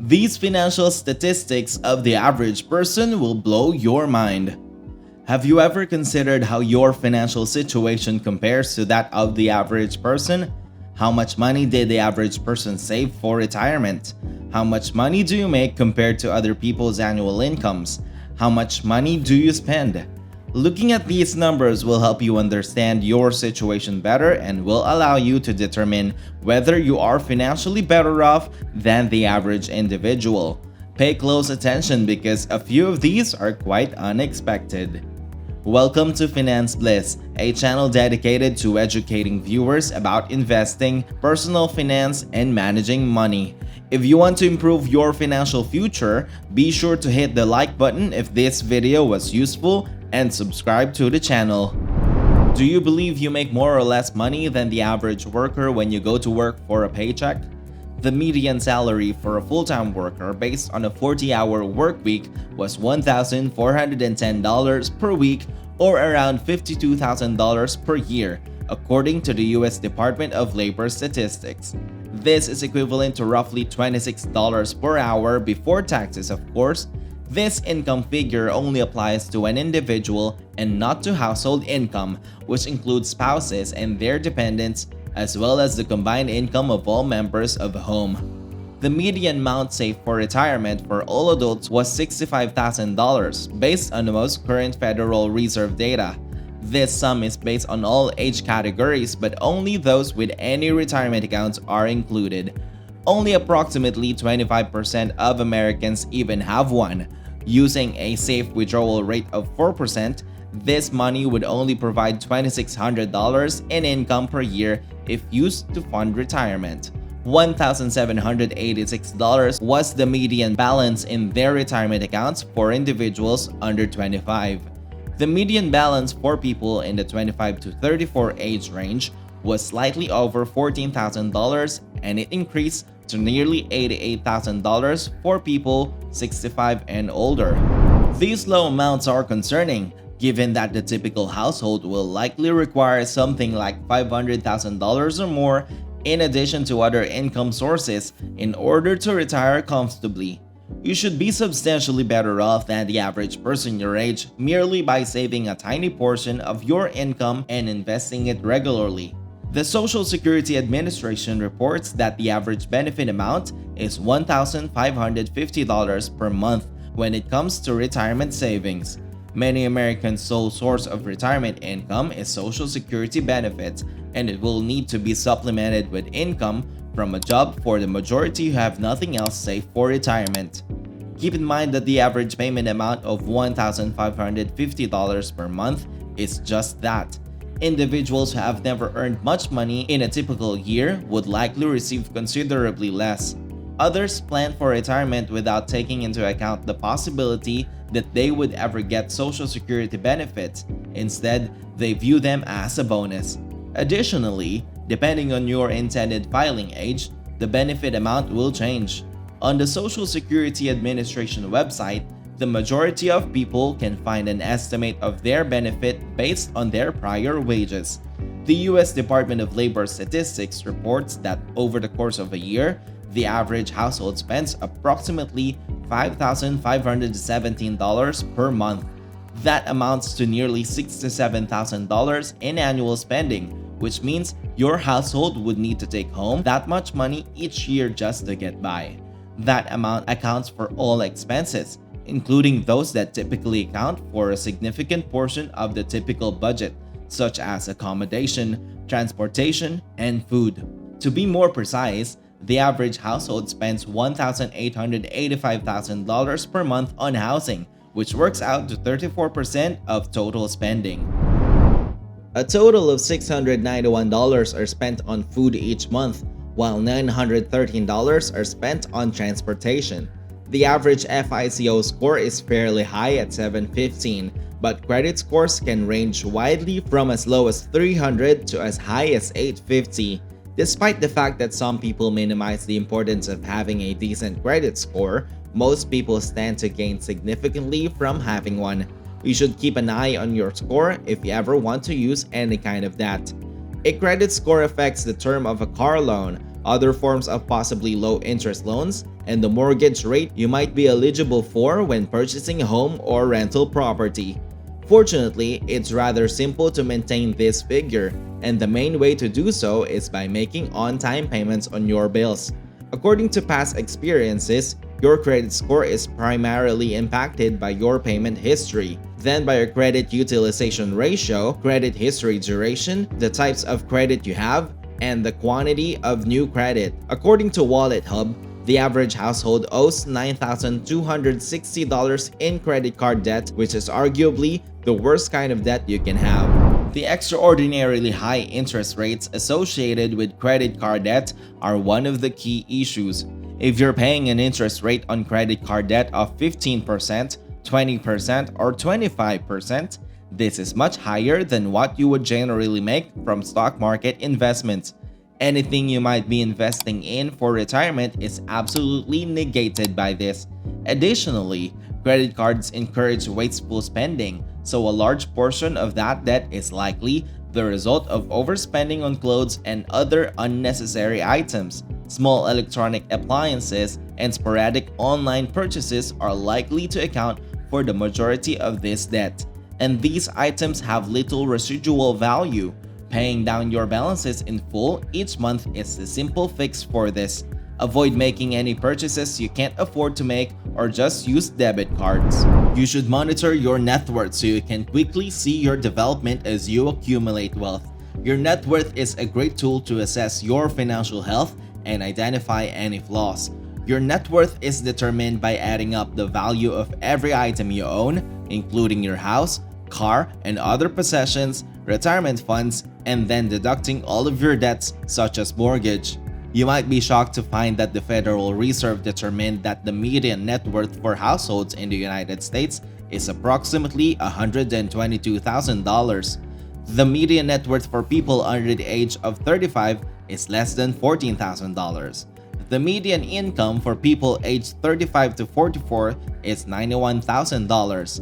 These financial statistics of the average person will blow your mind. Have you ever considered how your financial situation compares to that of the average person? How much money did the average person save for retirement? How much money do you make compared to other people's annual incomes? How much money do you spend? Looking at these numbers will help you understand your situation better and will allow you to determine whether you are financially better off than the average individual. Pay close attention because a few of these are quite unexpected. Welcome to Finance Bliss, a channel dedicated to educating viewers about investing, personal finance, and managing money. If you want to improve your financial future, be sure to hit the like button if this video was useful and subscribe to the channel. Do you believe you make more or less money than the average worker when you go to work for a paycheck? The median salary for a full-time worker based on a 40-hour work week was $1,410 per week or around $52,000 per year, according to the US Department of Labor Statistics. This is equivalent to roughly $26 per hour before taxes, of course. This income figure only applies to an individual and not to household income, which includes spouses and their dependents, as well as the combined income of all members of a home. The median amount saved for retirement for all adults was $65,000 based on the most current Federal Reserve data. This sum is based on all age categories, but only those with any retirement accounts are included. Only approximately 25% of Americans even have one. Using a safe withdrawal rate of 4%, this money would only provide $2,600 in income per year if used to fund retirement. $1,786 was the median balance in their retirement accounts for individuals under 25. The median balance for people in the 25 to 34 age range was slightly over $14,000 and it increased to nearly $88,000 for people 65 and older. These low amounts are concerning, given that the typical household will likely require something like $500,000 or more in addition to other income sources in order to retire comfortably. You should be substantially better off than the average person your age merely by saving a tiny portion of your income and investing it regularly. The Social Security Administration reports that the average benefit amount is $1,550 per month when it comes to retirement savings. Many Americans' sole source of retirement income is Social Security benefits, and it will need to be supplemented with income from a job for the majority who have nothing else safe for retirement. Keep in mind that the average payment amount of $1,550 per month is just that. Individuals who have never earned much money in a typical year would likely receive considerably less. Others plan for retirement without taking into account the possibility that they would ever get Social Security benefits. Instead, they view them as a bonus. Additionally, depending on your intended filing age, the benefit amount will change. On the Social Security Administration website, the majority of people can find an estimate of their benefit based on their prior wages. The US Department of Labor Statistics reports that over the course of a year, the average household spends approximately $5,517 per month. That amounts to nearly $67,000 in annual spending, which means your household would need to take home that much money each year just to get by. That amount accounts for all expenses, including those that typically account for a significant portion of the typical budget, such as accommodation, transportation, and food. To be more precise, the average household spends $1,885,000 per month on housing, which works out to 34% of total spending. A total of $691 are spent on food each month, while $913 are spent on transportation. The average FICO score is fairly high at 715, but credit scores can range widely from as low as 300 to as high as 850. Despite the fact that some people minimize the importance of having a decent credit score, most people stand to gain significantly from having one. You should keep an eye on your score if you ever want to use any kind of debt. A credit score affects the term of a car loan, other forms of possibly low interest loans, and the mortgage rate you might be eligible for when purchasing a home or rental property. Fortunately, it's rather simple to maintain this figure, and the main way to do so is by making on-time payments on your bills. According to past experiences, your credit score is primarily impacted by your payment history, then by your credit utilization ratio, credit history duration, the types of credit you have, and the quantity of new credit. According to WalletHub, the average household owes $9,260 in credit card debt, which is arguably the worst kind of debt you can have. The extraordinarily high interest rates associated with credit card debt are one of the key issues. If you're paying an interest rate on credit card debt of 15%, 20%, or 25%, this is much higher than what you would generally make from stock market investments. Anything you might be investing in for retirement is absolutely negated by this. Additionally, credit cards encourage wasteful spending, so a large portion of that debt is likely the result of overspending on clothes and other unnecessary items. Small electronic appliances and sporadic online purchases are likely to account for the majority of this debt, and these items have little residual value. Paying down your balances in full each month is the simple fix for this. Avoid making any purchases you can't afford to make, or just use debit cards. You should monitor your net worth so you can quickly see your development as you accumulate wealth. Your net worth is a great tool to assess your financial health and identify any flaws. Your net worth is determined by adding up the value of every item you own, including your house, car, and other possessions, retirement funds, and then deducting all of your debts such as mortgage. You might be shocked to find that the Federal Reserve determined that the median net worth for households in the United States is approximately $122,000. The median net worth for people under the age of 35 is less than $14,000. The median income for people aged 35 to 44 is $91,000.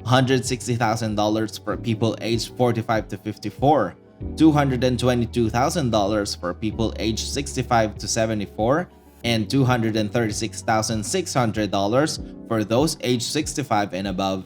$160,000 for people aged 45 to 54, $222,000 for people aged 65 to 74, and $236,600 for those aged 65 and above.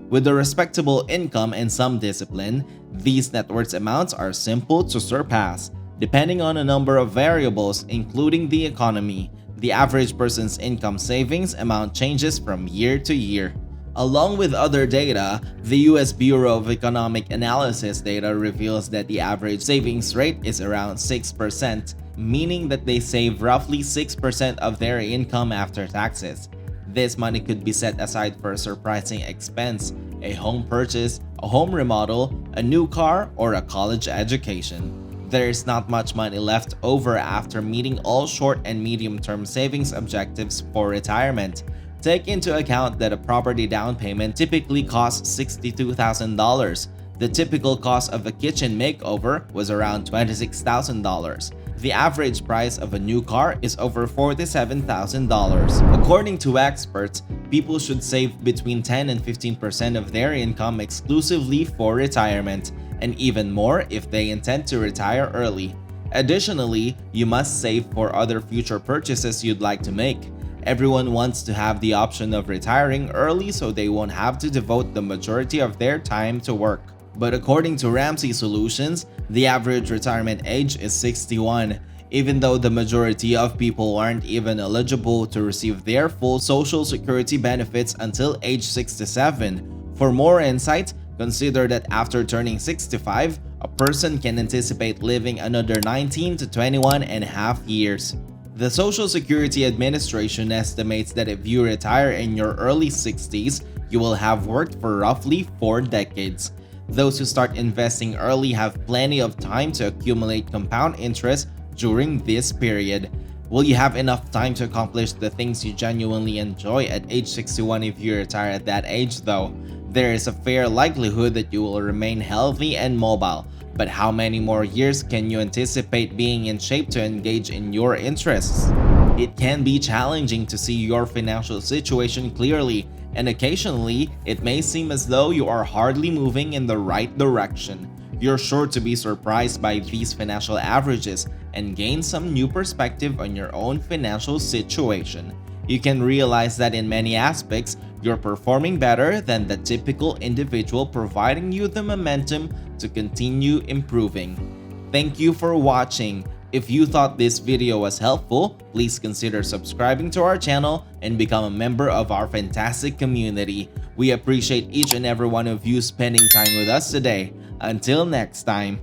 With a respectable income and some discipline, these net worth amounts are simple to surpass. Depending on a number of variables, including the economy, the average person's income savings amount changes from year to year. Along with other data, the US Bureau of Economic Analysis data reveals that the average savings rate is around 6%, meaning that they save roughly 6% of their income after taxes. This money could be set aside for a surprising expense, a home purchase, a home remodel, a new car, or a college education. There is not much money left over after meeting all short and medium-term savings objectives for retirement. Take into account that a property down payment typically costs $62,000. The typical cost of a kitchen makeover was around $26,000. The average price of a new car is over $47,000. According to experts, people should save between 10 and 15% of their income exclusively for retirement, and even more if they intend to retire early. Additionally, you must save for other future purchases you'd like to make. Everyone wants to have the option of retiring early so they won't have to devote the majority of their time to work. But according to Ramsey Solutions, the average retirement age is 61, even though the majority of people aren't even eligible to receive their full Social Security benefits until age 67. For more insight, consider that after turning 65, a person can anticipate living another 19 to 21 and a half years. The Social Security Administration estimates that if you retire in your early 60s, you will have worked for roughly 4 decades. Those who start investing early have plenty of time to accumulate compound interest during this period. Will you have enough time to accomplish the things you genuinely enjoy at age 61 if you retire at that age though? There is a fair likelihood that you will remain healthy and mobile. But how many more years can you anticipate being in shape to engage in your interests? It can be challenging to see your financial situation clearly, and occasionally, it may seem as though you are hardly moving in the right direction. You're sure to be surprised by these financial averages and gain some new perspective on your own financial situation. You can realize that in many aspects, you're performing better than the typical individual, providing you the momentum to continue improving. Thank you for watching. If you thought this video was helpful, please consider subscribing to our channel and become a member of our fantastic community. We appreciate each and every one of you spending time with us today. Until next time.